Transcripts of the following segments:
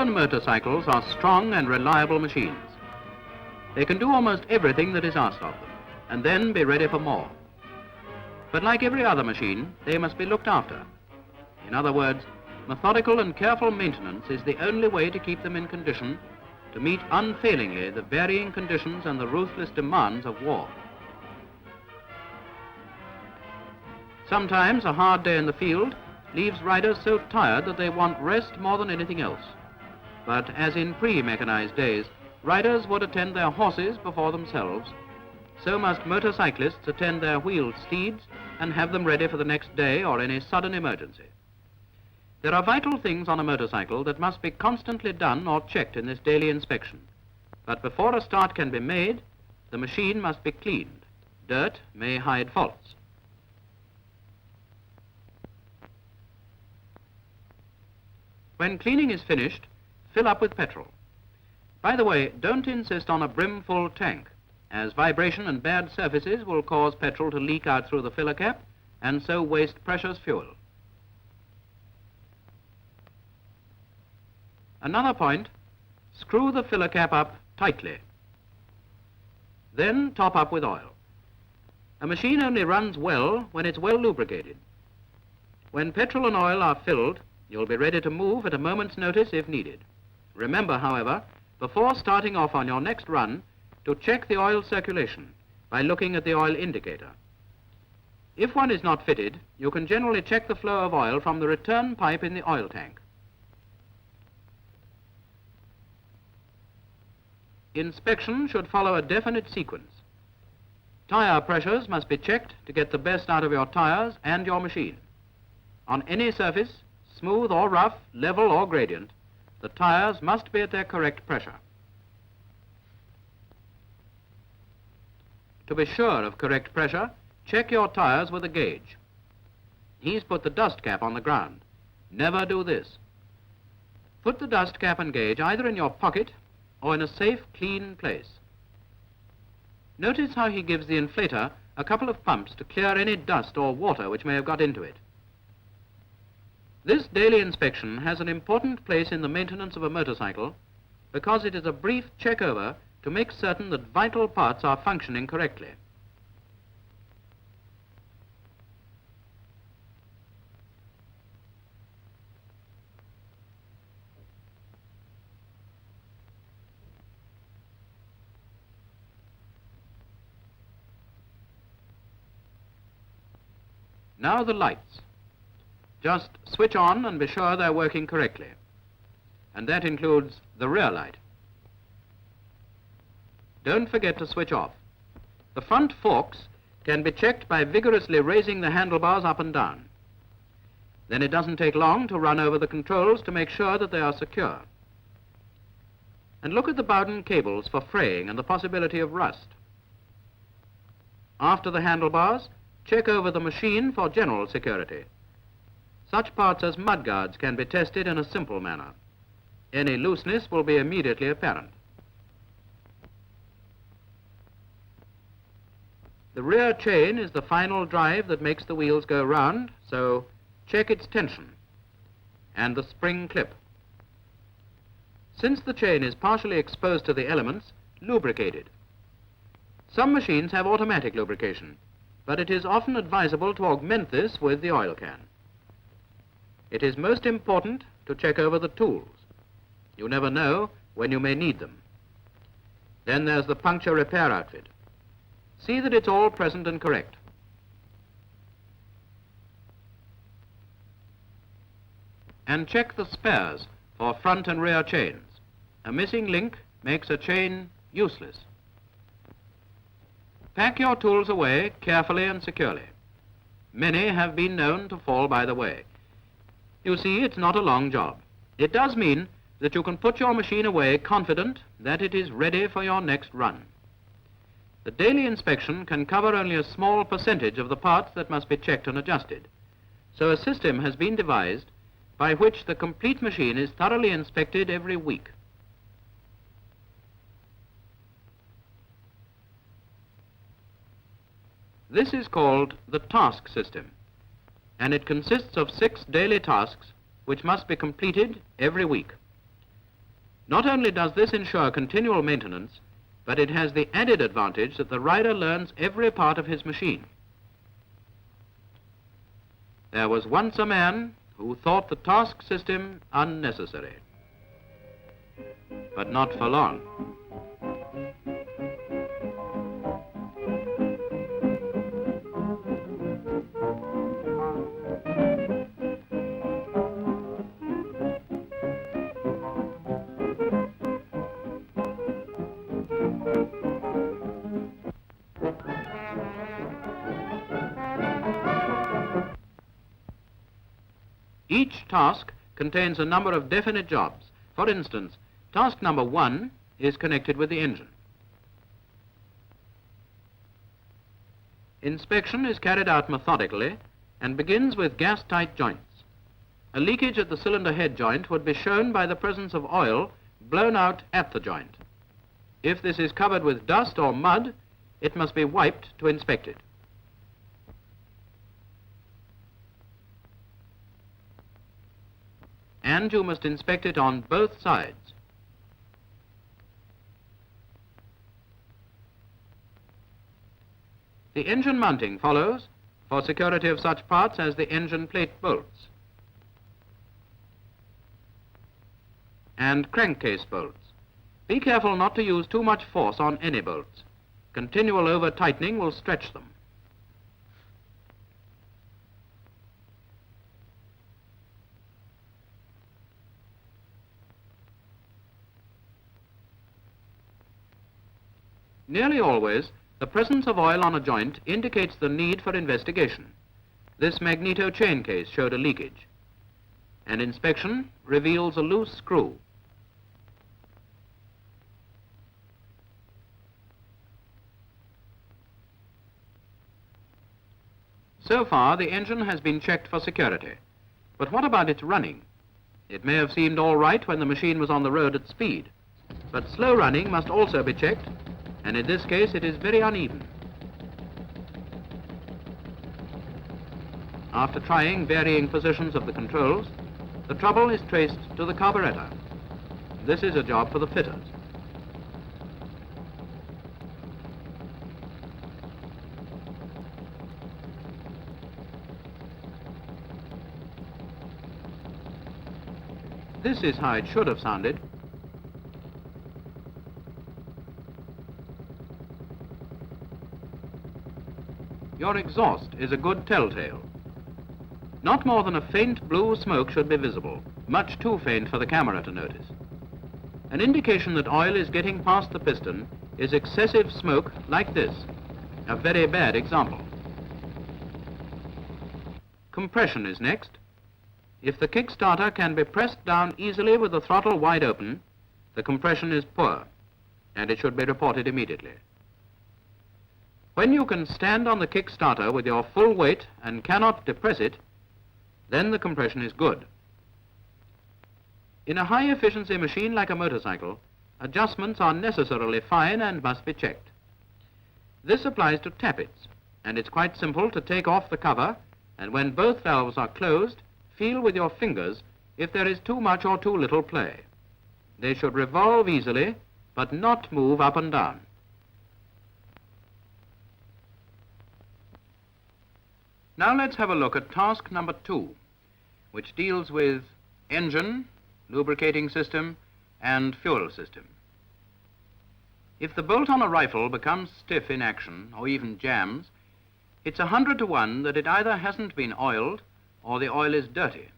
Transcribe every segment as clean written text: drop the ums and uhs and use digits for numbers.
Modern motorcycles are strong and reliable machines. They can do almost everything that is asked of them, and then be ready for more. But like every other machine, they must be looked after. In other words, methodical and careful maintenance is the only way to keep them in condition to meet unfailingly the varying conditions and the ruthless demands of war. Sometimes a hard day in the field leaves riders so tired that they want rest more than anything else. But as in pre-mechanized days, riders would attend their horses before themselves, so must motorcyclists attend their wheeled steeds and have them ready for the next day or any sudden emergency. There are vital things on a motorcycle that must be constantly done or checked in this daily inspection. But before a start can be made, the machine must be cleaned. Dirt may hide faults. When cleaning is finished, fill up with petrol. By the way, don't insist on a brim-full tank, as vibration and bad surfaces will cause petrol to leak out through the filler cap and so waste precious fuel. Another point, screw the filler cap up tightly. Then top up with oil. A machine only runs well when it's well lubricated. When petrol and oil are filled, you'll be ready to move at a moment's notice if needed. Remember, however, before starting off on your next run, to check the oil circulation by looking at the oil indicator. If one is not fitted, you can generally check the flow of oil from the return pipe in the oil tank. Inspection should follow a definite sequence. Tire pressures must be checked to get the best out of your tires and your machine. On any surface, smooth or rough, level or gradient, the tires must be at their correct pressure. To be sure of correct pressure, check your tires with a gauge. He's put the dust cap on the ground. Never do this. Put the dust cap and gauge either in your pocket or in a safe, clean place. Notice how he gives the inflator a couple of pumps to clear any dust or water which may have got into it. This daily inspection has an important place in the maintenance of a motorcycle because it is a brief check-over to make certain that vital parts are functioning correctly. Now the lights. Just switch on and be sure they're working correctly. And that includes the rear light. Don't forget to switch off. The front forks can be checked by vigorously raising the handlebars up and down. Then it doesn't take long to run over the controls to make sure that they are secure. And look at the Bowden cables for fraying and the possibility of rust. After the handlebars, check over the machine for general security. Such parts as mudguards can be tested in a simple manner. Any looseness will be immediately apparent. The rear chain is the final drive that makes the wheels go round, so check its tension and the spring clip. Since the chain is partially exposed to the elements, lubricate it. Some machines have automatic lubrication, but it is often advisable to augment this with the oil can. It is most important to check over the tools. You never know when you may need them. Then there's the puncture repair outfit. See that it's all present and correct. And check the spares for front and rear chains. A missing link makes a chain useless. Pack your tools away carefully and securely. Many have been known to fall by the way. You see, it's not a long job. It does mean that you can put your machine away confident that it is ready for your next run. The daily inspection can cover only a small percentage of the parts that must be checked and adjusted. So a system has been devised by which the complete machine is thoroughly inspected every week. This is called the task system, and it consists of 6 daily tasks which must be completed every week. Not only does this ensure continual maintenance, but it has the added advantage that the rider learns every part of his machine. There was once a man who thought the task system unnecessary, but not for long. Each task contains a number of definite jobs. For instance, task number 1 is connected with the engine. Inspection is carried out methodically and begins with gas-tight joints. A leakage at the cylinder head joint would be shown by the presence of oil blown out at the joint. If this is covered with dust or mud, it must be wiped to inspect it. And you must inspect it on both sides. The engine mounting follows for security of such parts as the engine plate bolts and crankcase bolts. Be careful not to use too much force on any bolts. Continual over-tightening will stretch them. Nearly always, the presence of oil on a joint indicates the need for investigation. This magneto chain case showed a leakage. An inspection reveals a loose screw. So far, the engine has been checked for security. But what about its running? It may have seemed all right when the machine was on the road at speed, but slow running must also be checked, and in this case it is very uneven. After trying varying positions of the controls, the trouble is traced to the carburetor. This is a job for the fitters. This is how it should have sounded. Your exhaust is a good telltale. Not more than a faint blue smoke should be visible, much too faint for the camera to notice. An indication that oil is getting past the piston is excessive smoke like this, a very bad example. Compression is next. If the kickstarter can be pressed down easily with the throttle wide open, the compression is poor, and it should be reported immediately. When you can stand on the kickstarter with your full weight and cannot depress it, then the compression is good. In a high-efficiency machine like a motorcycle, adjustments are necessarily fine and must be checked. This applies to tappets, and it's quite simple to take off the cover, and when both valves are closed, feel with your fingers if there is too much or too little play. They should revolve easily, but not move up and down. Now let's have a look at task number 2, which deals with engine, lubricating system, and fuel system. If the bolt on a rifle becomes stiff in action, or even jams, it's 100 to 1 that it either hasn't been oiled or the oil is dirty.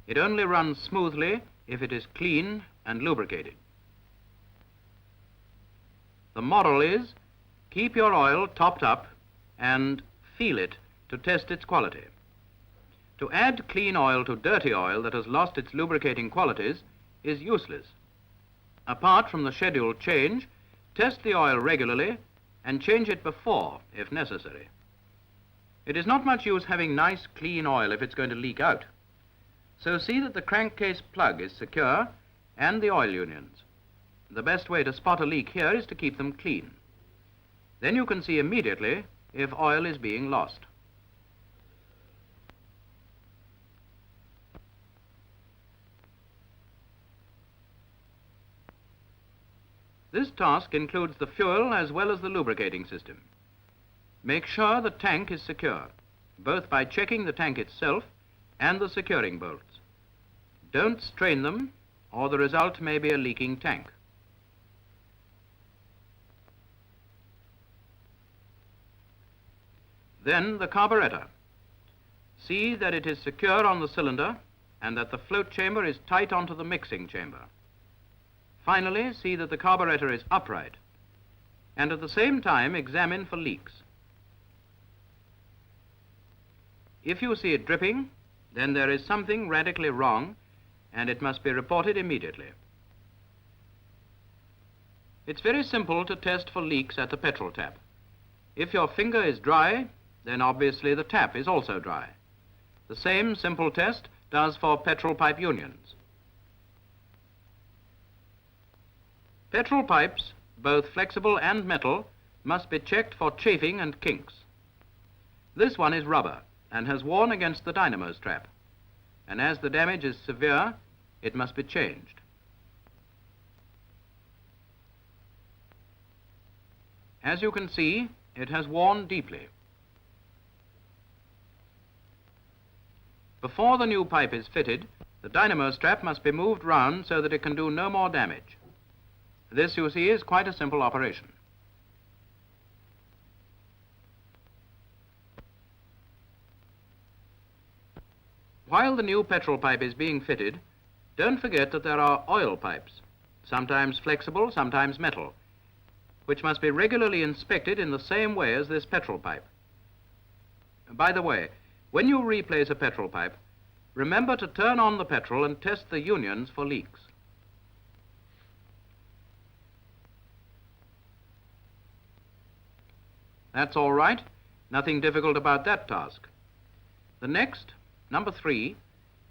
It only runs smoothly if it is clean and lubricated. The moral is, keep your oil topped up and feel it to test its quality. To add clean oil to dirty oil that has lost its lubricating qualities is useless. Apart from the scheduled change, test the oil regularly and change it before, if necessary. It is not much use having nice, clean oil if it's going to leak out. So see that the crankcase plug is secure and the oil unions. The best way to spot a leak here is to keep them clean. Then you can see immediately if oil is being lost. This task includes the fuel as well as the lubricating system. Make sure the tank is secure, both by checking the tank itself and the securing bolts. Don't strain them, or the result may be a leaking tank. Then the carburetor. See that it is secure on the cylinder and that the float chamber is tight onto the mixing chamber. Finally, see that the carburetor is upright, and at the same time examine for leaks. If you see it dripping, then there is something radically wrong and it must be reported immediately. It's very simple to test for leaks at the petrol tap. If your finger is dry, then obviously the tap is also dry. The same simple test does for petrol pipe unions. Petrol pipes, both flexible and metal, must be checked for chafing and kinks. This one is rubber and has worn against the dynamo strap, and as the damage is severe, it must be changed. As you can see, it has worn deeply. Before the new pipe is fitted, the dynamo strap must be moved round so that it can do no more damage. This, you see, is quite a simple operation. While the new petrol pipe is being fitted, don't forget that there are oil pipes, sometimes flexible, sometimes metal, which must be regularly inspected in the same way as this petrol pipe. By the way, when you replace a petrol pipe, remember to turn on the petrol and test the unions for leaks. That's all right. Nothing difficult about that task. The next, number 3,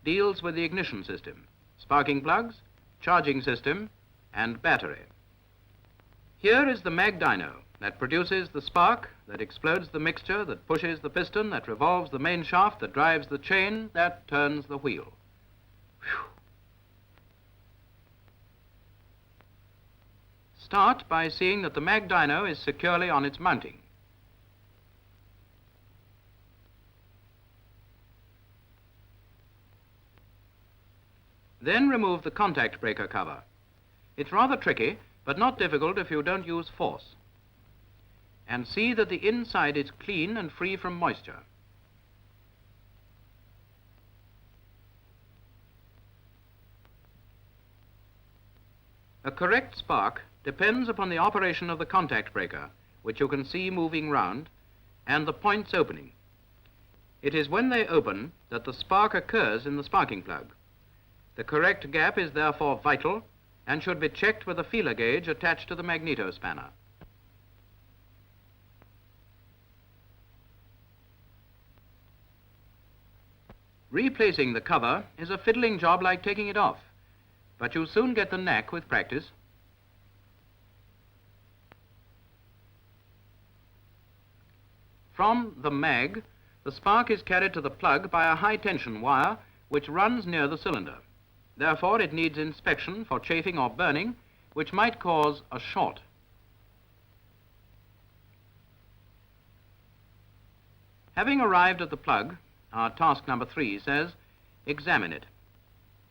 deals with the ignition system, sparking plugs, charging system, and battery. Here is the mag dyno that produces the spark, that explodes the mixture, that pushes the piston, that revolves the main shaft, that drives the chain, that turns the wheel. Whew. Start by seeing that the mag dyno is securely on its mounting. Then remove the contact breaker cover. It's rather tricky, but not difficult if you don't use force. And see that the inside is clean and free from moisture. A correct spark depends upon the operation of the contact breaker, which you can see moving round, and the points opening. It is when they open that the spark occurs in the sparking plug. The correct gap is therefore vital and should be checked with a feeler gauge attached to the magneto spanner. Replacing the cover is a fiddling job like taking it off, but you soon get the knack with practice. From the mag, the spark is carried to the plug by a high-tension wire which runs near the cylinder. Therefore, it needs inspection for chafing or burning, which might cause a short. Having arrived at the plug, our task number 3 says, examine it.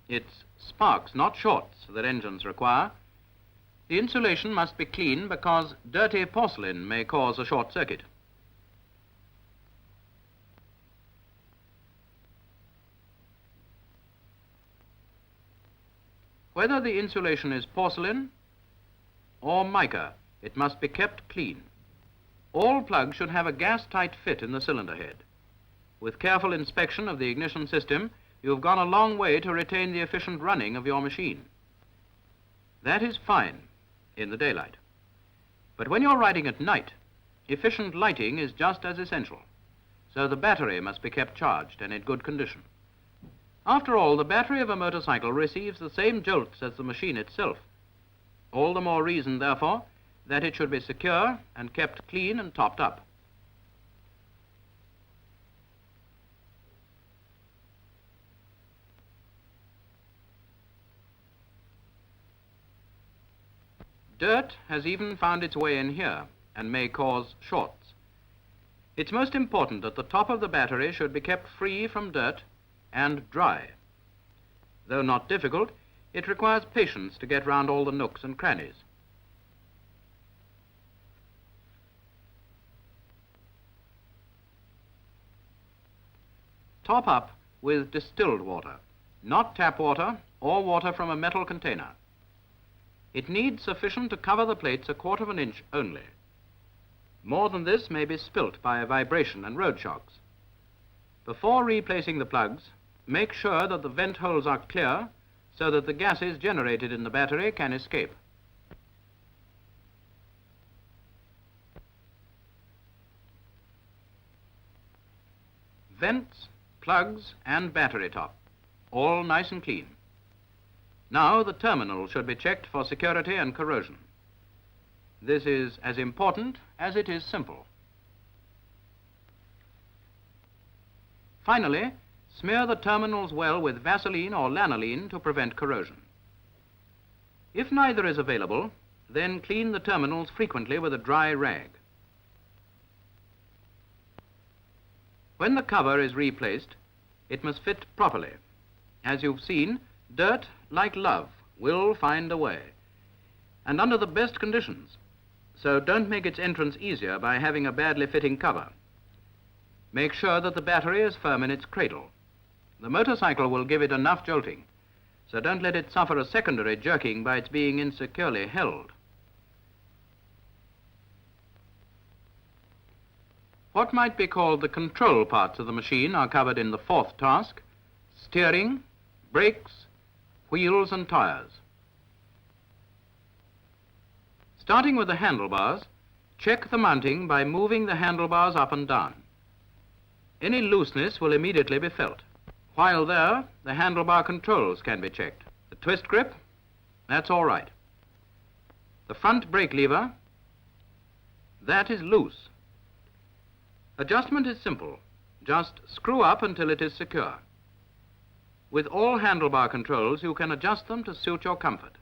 It's sparks, not shorts, that engines require. The insulation must be clean because dirty porcelain may cause a short circuit. Whether the insulation is porcelain or mica, it must be kept clean. All plugs should have a gas-tight fit in the cylinder head. With careful inspection of the ignition system, you have gone a long way to retain the efficient running of your machine. That is fine in the daylight. But when you're riding at night, efficient lighting is just as essential. So the battery must be kept charged and in good condition. After all, the battery of a motorcycle receives the same jolts as the machine itself. All the more reason, therefore, that it should be secure and kept clean and topped up. Dirt has even found its way in here and may cause shorts. It's most important that the top of the battery should be kept free from dirt and dry. Though not difficult, it requires patience to get round all the nooks and crannies. Top up with distilled water, not tap water or water from a metal container. It needs sufficient to cover the plates 1/4 of an inch only. More than this may be spilt by a vibration and road shocks. Before replacing the plugs, make sure that the vent holes are clear so that the gases generated in the battery can escape. Vents, plugs and battery top, all nice and clean. Now the terminal should be checked for security and corrosion. This is as important as it is simple. Finally, smear the terminals well with Vaseline or lanolene to prevent corrosion. If neither is available, then clean the terminals frequently with a dry rag. When the cover is replaced, it must fit properly. As you've seen, dirt, like love, will find a way, and under the best conditions. So don't make its entrance easier by having a badly fitting cover. Make sure that the battery is firm in its cradle. The motorcycle will give it enough jolting, so don't let it suffer a secondary jerking by its being insecurely held. What might be called the control parts of the machine are covered in the 4th task: steering, brakes, wheels and tires. Starting with the handlebars, check the mounting by moving the handlebars up and down. Any looseness will immediately be felt. While there, the handlebar controls can be checked. The twist grip, that's all right. The front brake lever, that is loose. Adjustment is simple. Just screw up until it is secure. With all handlebar controls, you can adjust them to suit your comfort.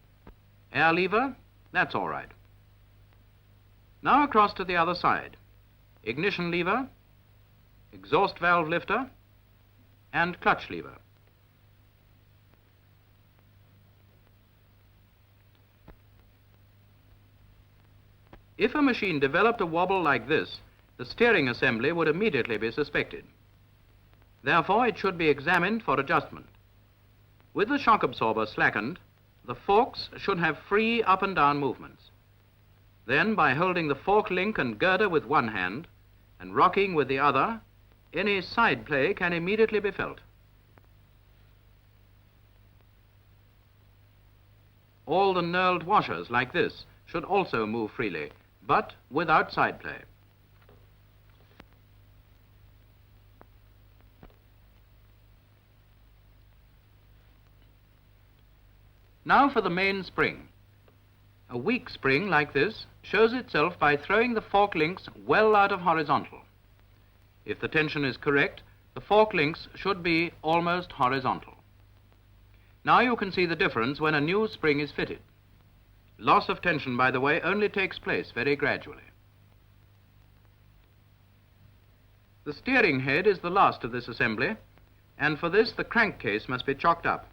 Air lever, that's all right. Now across to the other side. Ignition lever, exhaust valve lifter, and clutch lever. If a machine developed a wobble like this, the steering assembly would immediately be suspected. Therefore, it should be examined for adjustment. With the shock absorber slackened, the forks should have free up and down movements. Then, by holding the fork link and girder with one hand and rocking with the other, any side play can immediately be felt. All the knurled washers, like this, should also move freely, but without side play. Now for the main spring. A weak spring like this shows itself by throwing the fork links well out of horizontal. If the tension is correct, the fork links should be almost horizontal. Now you can see the difference when a new spring is fitted. Loss of tension, by the way, only takes place very gradually. The steering head is the last of this assembly, and for this the crankcase must be chocked up.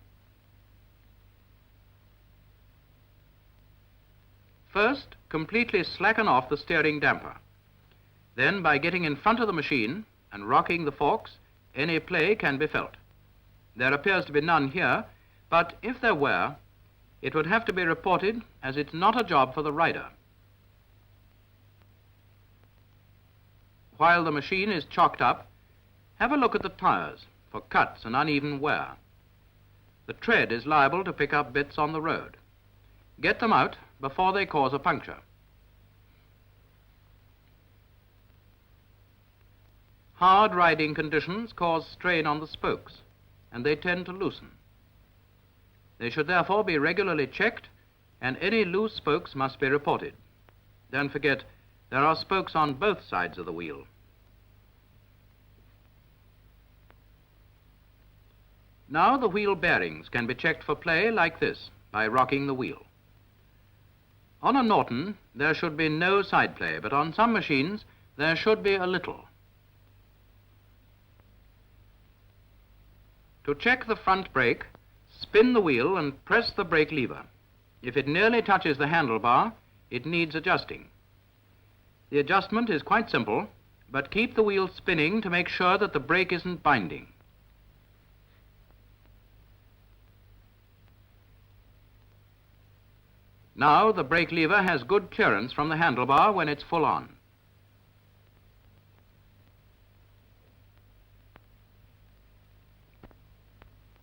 First, completely slacken off the steering damper. Then, by getting in front of the machine and rocking the forks, any play can be felt. There appears to be none here, but if there were, it would have to be reported, as it's not a job for the rider. While the machine is chocked up, have a look at the tires for cuts and uneven wear. The tread is liable to pick up bits on the road. Get them out before they cause a puncture. Hard riding conditions cause strain on the spokes, and they tend to loosen. They should therefore be regularly checked, and any loose spokes must be reported. Don't forget, there are spokes on both sides of the wheel. Now the wheel bearings can be checked for play like this, by rocking the wheel. On a Norton, there should be no side play, but on some machines, there should be a little. To check the front brake, spin the wheel and press the brake lever. If it nearly touches the handlebar, it needs adjusting. The adjustment is quite simple, but keep the wheel spinning to make sure that the brake isn't binding. Now the brake lever has good clearance from the handlebar when it's full on.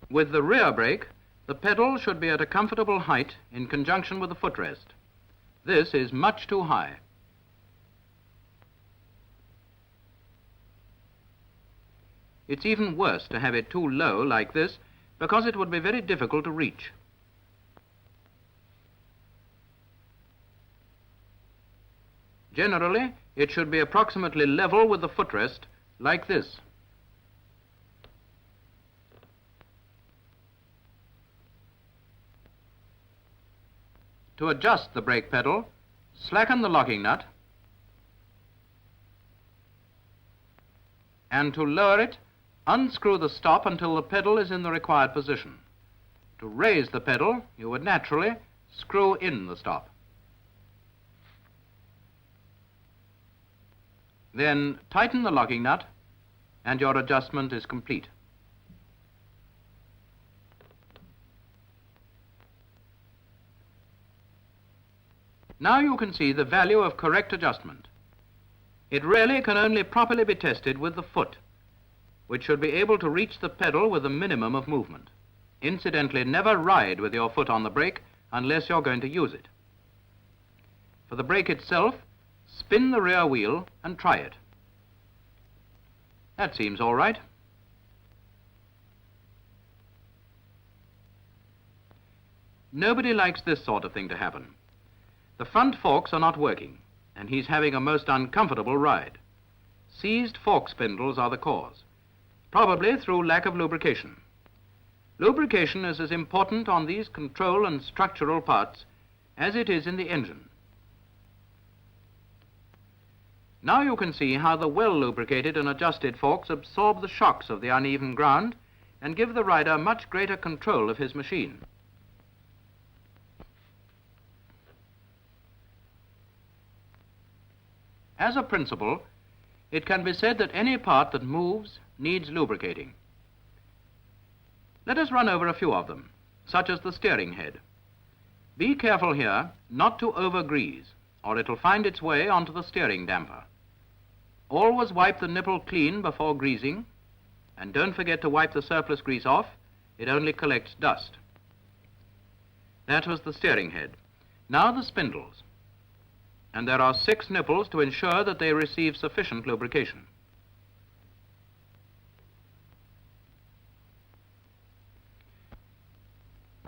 With the rear brake, the pedal should be at a comfortable height in conjunction with the footrest. This is much too high. It's even worse to have it too low like this, because it would be very difficult to reach. Generally, it should be approximately level with the footrest, like this. To adjust the brake pedal, slacken the locking nut, and to lower it, unscrew the stop until the pedal is in the required position. To raise the pedal, you would naturally screw in the stop. Then tighten the locking nut, and your adjustment is complete. Now you can see the value of correct adjustment. It really can only properly be tested with the foot, which should be able to reach the pedal with a minimum of movement. Incidentally, never ride with your foot on the brake unless you're going to use it. For the brake itself, spin the rear wheel and try it. That seems all right. Nobody likes this sort of thing to happen. The front forks are not working, and he's having a most uncomfortable ride. Seized fork spindles are the cause, probably through lack of lubrication. Lubrication is as important on these control and structural parts as it is in the engine. Now you can see how the well-lubricated and adjusted forks absorb the shocks of the uneven ground and give the rider much greater control of his machine. As a principle, it can be said that any part that moves needs lubricating. Let us run over a few of them, such as the steering head. Be careful here not to over-grease, or it'll find its way onto the steering damper. Always wipe the nipple clean before greasing, and don't forget to wipe the surplus grease off. It only collects dust. That was the steering head. Now the spindles. And there are 6 nipples to ensure that they receive sufficient lubrication.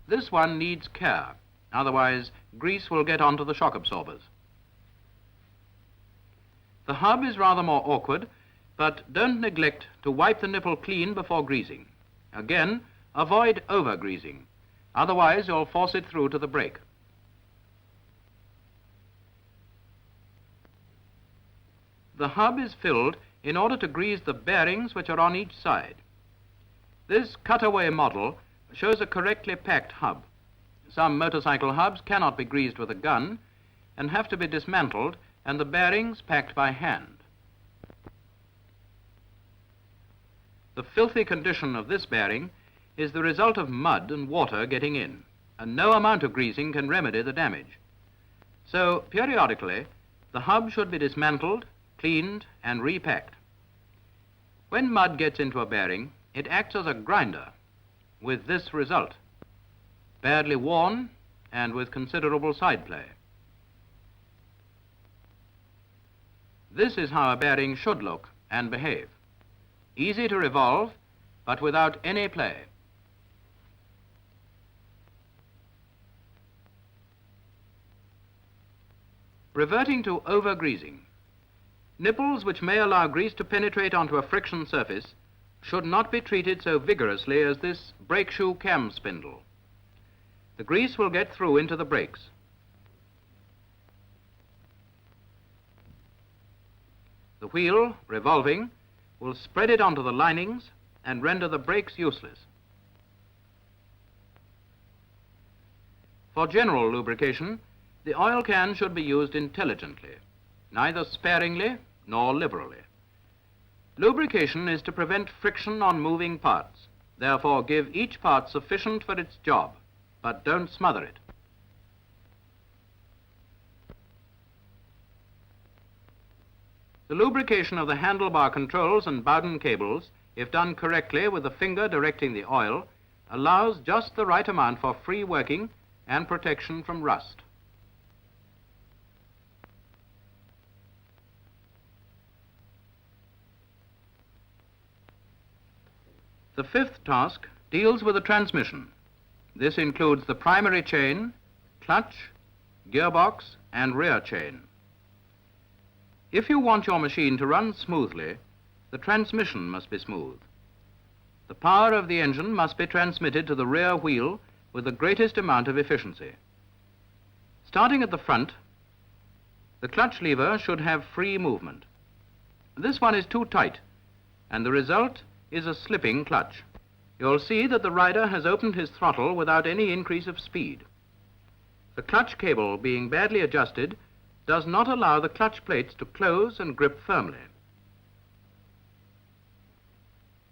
This one needs care, otherwise grease will get onto the shock absorbers. The hub is rather more awkward, but don't neglect to wipe the nipple clean before greasing. Again, avoid over-greasing, otherwise you'll force it through to the brake. The hub is filled in order to grease the bearings which are on each side. This cutaway model shows a correctly packed hub. Some motorcycle hubs cannot be greased with a gun and have to be dismantled and the bearings packed by hand. The filthy condition of this bearing is the result of mud and water getting in, and no amount of greasing can remedy the damage. So, periodically, the hub should be dismantled, cleaned, and repacked. When mud gets into a bearing, it acts as a grinder, with this result: badly worn and with considerable side play. This is how a bearing should look and behave. Easy to revolve, but without any play. Reverting to over-greasing. Nipples which may allow grease to penetrate onto a friction surface should not be treated so vigorously as this brake shoe cam spindle. The grease will get through into the brakes. The wheel, revolving, will spread it onto the linings and render the brakes useless. For general lubrication, the oil can should be used intelligently, neither sparingly nor liberally. Lubrication is to prevent friction on moving parts. Therefore, give each part sufficient for its job, but don't smother it. The lubrication of the handlebar controls and Bowden cables, if done correctly with the finger directing the oil, allows just the right amount for free working and protection from rust. The fifth task deals with the transmission. This includes the primary chain, clutch, gearbox, and rear chain. If you want your machine to run smoothly, the transmission must be smooth. The power of the engine must be transmitted to the rear wheel with the greatest amount of efficiency. Starting at the front, the clutch lever should have free movement. This one is too tight, and the result is a slipping clutch. You'll see that the rider has opened his throttle without any increase of speed. The clutch cable, being badly adjusted, does not allow the clutch plates to close and grip firmly.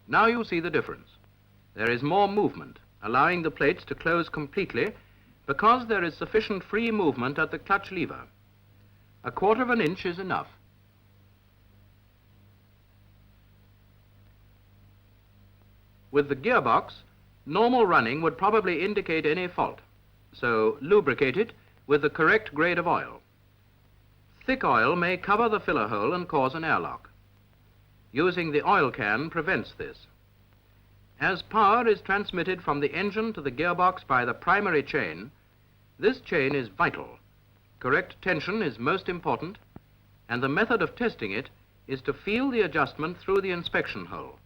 Now you see the difference. There is more movement, allowing the plates to close completely because there is sufficient free movement at the clutch lever. 1/4 inch is enough. With the gearbox, normal running would probably indicate any fault, so lubricate it with the correct grade of oil. Thick oil may cover the filler hole and cause an airlock. Using the oil can prevents this. As power is transmitted from the engine to the gearbox by the primary chain, this chain is vital. Correct tension is most important, and the method of testing it is to feel the adjustment through the inspection hole.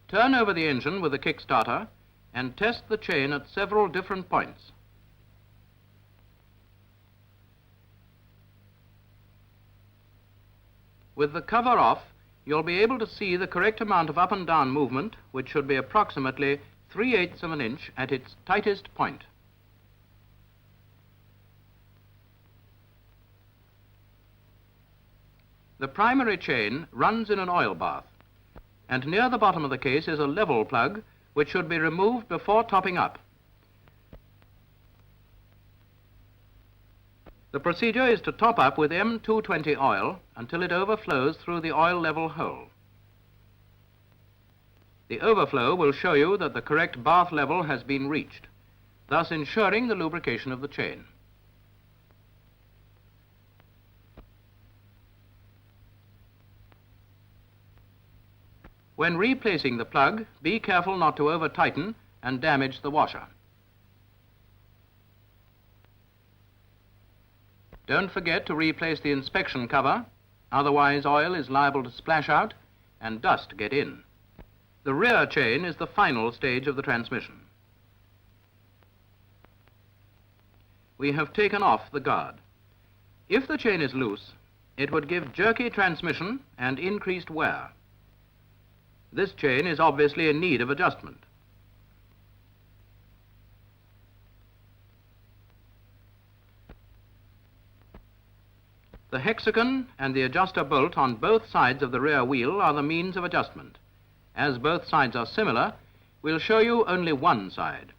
Turn over the engine with the kickstarter and test the chain at several different points. With the cover off, you'll be able to see the correct amount of up and down movement, which should be approximately 3/8 inch at its tightest point. The primary chain runs in an oil bath, and near the bottom of the case is a level plug which should be removed before topping up. The procedure is to top up with M220 oil until it overflows through the oil level hole. The overflow will show you that the correct bath level has been reached, thus ensuring the lubrication of the chain. When replacing the plug, be careful not to over-tighten and damage the washer. Don't forget to replace the inspection cover, otherwise oil is liable to splash out and dust get in. The rear chain is the final stage of the transmission. We have taken off the guard. If the chain is loose, it would give jerky transmission and increased wear. This chain is obviously in need of adjustment. The hexagon and the adjuster bolt on both sides of the rear wheel are the means of adjustment. As both sides are similar, we'll show you only one side.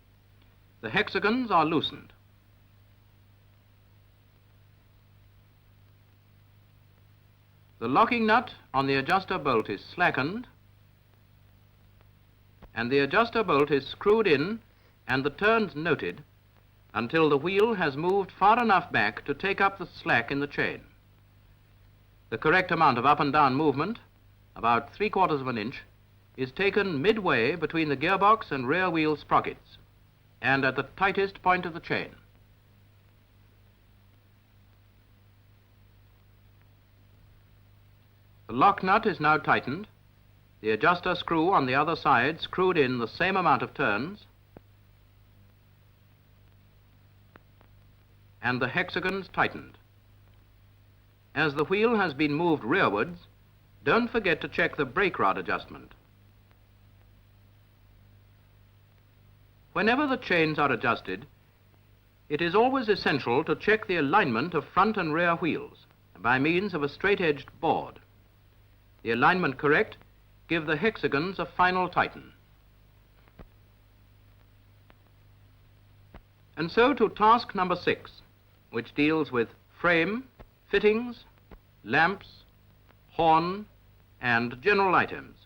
The hexagons are loosened. The locking nut on the adjuster bolt is slackened, and the adjuster bolt is screwed in and the turns noted until the wheel has moved far enough back to take up the slack in the chain. The correct amount of up and down movement, about 3/4 inch, is taken midway between the gearbox and rear wheel sprockets and at the tightest point of the chain. The lock nut is now tightened, the adjuster screw on the other side screwed in the same amount of turns, and the hexagons tightened. As the wheel has been moved rearwards, don't forget to check the brake rod adjustment. Whenever the chains are adjusted, it is always essential to check the alignment of front and rear wheels by means of a straight-edged board. The alignment correct, give the hexagons a final tighten. And so to task number 6, which deals with frame, fittings, lamps, horn, and general items.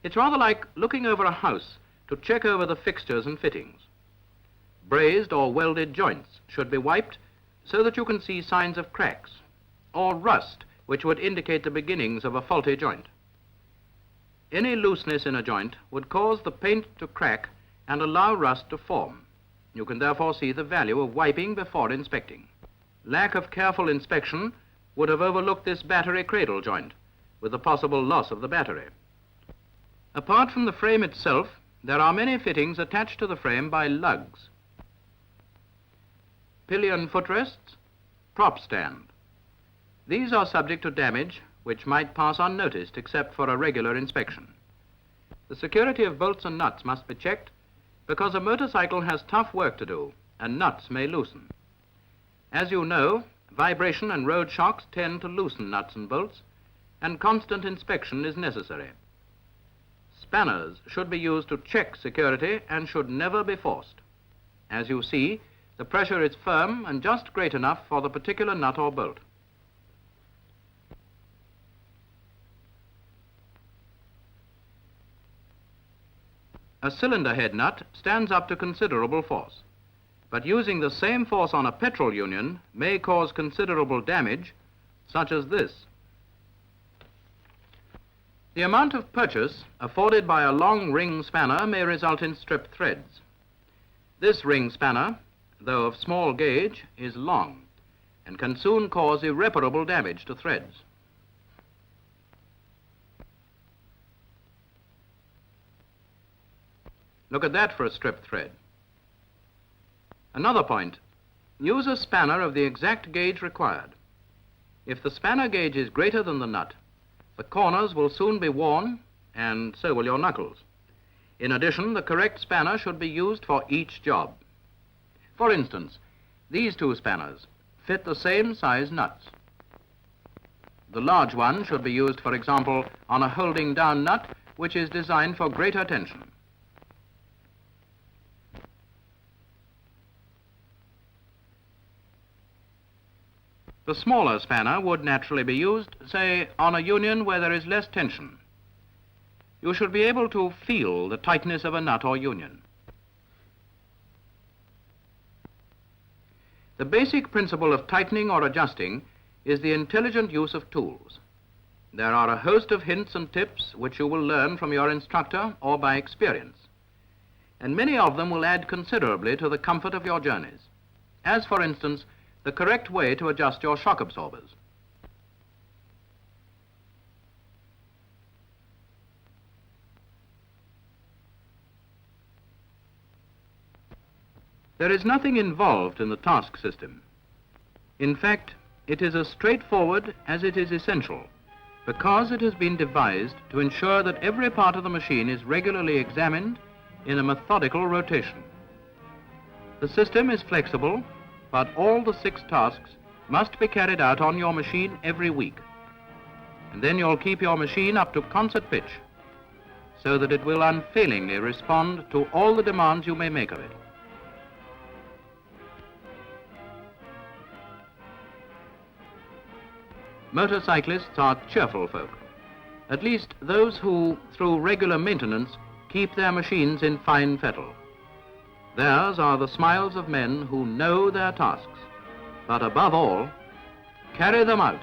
It's rather like looking over a house to check over the fixtures and fittings. Brazed or welded joints should be wiped so that you can see signs of cracks or rust, which would indicate the beginnings of a faulty joint. Any looseness in a joint would cause the paint to crack and allow rust to form. You can therefore see the value of wiping before inspecting. Lack of careful inspection would have overlooked this battery cradle joint, with the possible loss of the battery. Apart from the frame itself, there are many fittings attached to the frame by lugs. Pillion footrests, prop stand. These are subject to damage which might pass unnoticed except for a regular inspection. The security of bolts and nuts must be checked because a motorcycle has tough work to do and nuts may loosen. As you know, vibration and road shocks tend to loosen nuts and bolts, and constant inspection is necessary. Spanners should be used to check security and should never be forced. As you see, the pressure is firm and just great enough for the particular nut or bolt. A cylinder head nut stands up to considerable force, but using the same force on a petrol union may cause considerable damage, such as this. The amount of purchase afforded by a long ring spanner may result in stripped threads. This ring spanner, though of small gauge, is long and can soon cause irreparable damage to threads. Look at that for a stripped thread. Another point, use a spanner of the exact gauge required. If the spanner gauge is greater than the nut, the corners will soon be worn, and so will your knuckles. In addition, the correct spanner should be used for each job. For instance, these two spanners fit the same size nuts. The large one should be used, for example, on a holding down nut, which is designed for greater tension. The smaller spanner would naturally be used, say, on a union where there is less tension. You should be able to feel the tightness of a nut or union. The basic principle of tightening or adjusting is the intelligent use of tools. There are a host of hints and tips which you will learn from your instructor or by experience, and many of them will add considerably to the comfort of your journeys, as for instance, the correct way to adjust your shock absorbers. There is nothing involved in the task system. In fact, it is as straightforward as it is essential, because it has been devised to ensure that every part of the machine is regularly examined in a methodical rotation. The system is flexible, but all the 6 tasks must be carried out on your machine every week. And then you'll keep your machine up to concert pitch, so that it will unfailingly respond to all the demands you may make of it. Motorcyclists are cheerful folk, at least those who, through regular maintenance, keep their machines in fine fettle. Theirs are the smiles of men who know their tasks, but above all, carry them out.